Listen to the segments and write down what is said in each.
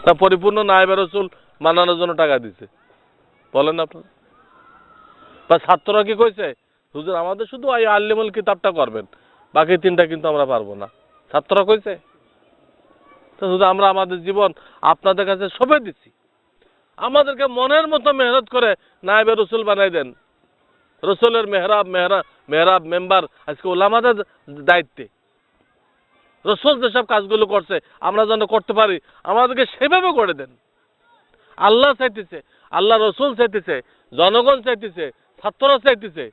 না পরিপূর্ণ নায়েবে রাসূল বানানোর জন্য টাকা দিছে? বলেন আপনারা। বা ছাত্ররা কি কইছে হুজুর আমাদের শুধু এই আল্লিমুল কিতাবটা করবেন, বাকি তিনটা কিন্তু আমরা পারবো না? ছাত্ররা কইছে? তো হুজুর আমরা আমাদের জীবন আপনাদের কাছে সঁপে দিচ্ছি, আমাদেরকে মনের মতো মেহনত করে নায়েবে রাসূল বানাই দেন। রসুলের মেহরাব মেম্বার আজকে ওলামাদের দায়িত্বে। রসুল যেসব কাজগুলো করছে আমরা যেন করতে পারি, আমাদেরকে সেভাবে করে দেন। আল্লাহ চাইতেছে, আল্লাহ রসুল চাইতেছে, জনগণ চাইতেছে, ছাত্ররা চাইতেছে,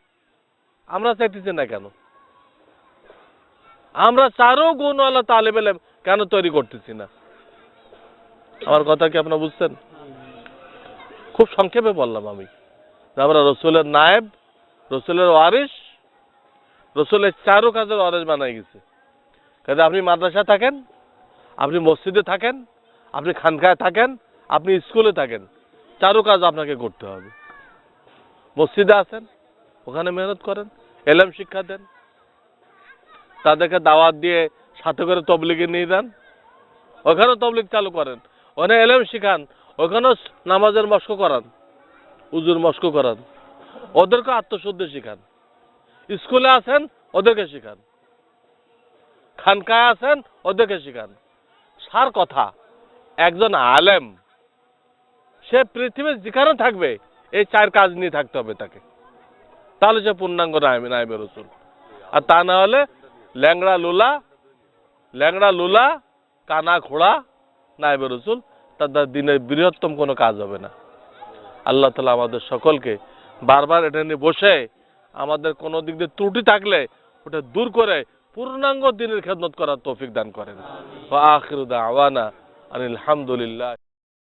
আমরা চাইতেছি না কেন? আমরা চারও গুণওয়ালা তালেব ইলম কেন তৈরি করতেছি না? আমার কথা কি আপনারা বুঝছেন? খুব সংক্ষেপে বললাম আমি। আমরা রসুলের নায়েব, রসুলের ওয়ারিস, রসুলের চারও কাজের ওয়ারিস বানাই গেছে। কাজে আপনি মাদ্রাসায় থাকেন, আপনি মসজিদে থাকেন, আপনি খানকায় থাকেন, আপনি স্কুলে থাকেন, চারও কাজ আপনাকে করতে হবে। মসজিদে আছেন, ওখানে মেহনত করেন, এলেম শিক্ষা দেন, তাদেরকে দাওয়াত দিয়ে সাথে করে তবলিগে নিয়ে যান, ওখানেও তবলিগ চালু করেন, ওখানে এলেম শিখান, ওখানেও নামাজের মস্ক করান, উজুর মস্ক করান, ওদেরকে আত্মশুদ্ধি শিখান। স্কুলে আছেন, ওদেরকে শিখান, খানকায় আছেন, ওদেরকে শিখান। সার কথা, একজন আলেম সে পৃথিবীর যেখানে থাকবে এই চার কাজ নিয়ে থাকতে হবে তাকে, তাহলে সে পূর্ণাঙ্গ নায়েবে রাসূল। আর তা না হলে ল্যাংড়া লুলা কানা খোড়া নায়েবে রাসূল, তার দিনের বৃহত্তম কোনো কাজ হবে না। আল্লাহ তাআলা আমাদের সকলকে বারবার এটা নিয়ে বসে আমাদের কোনো দিক দিয়ে ত্রুটি থাকলে ওটা দূর করে পূর্ণাঙ্গ দিনের খেদমত করার তৌফিক দান করেন। ওয়া আখিরু দাওয়ানা আনিল হামদুলিল্লাহ।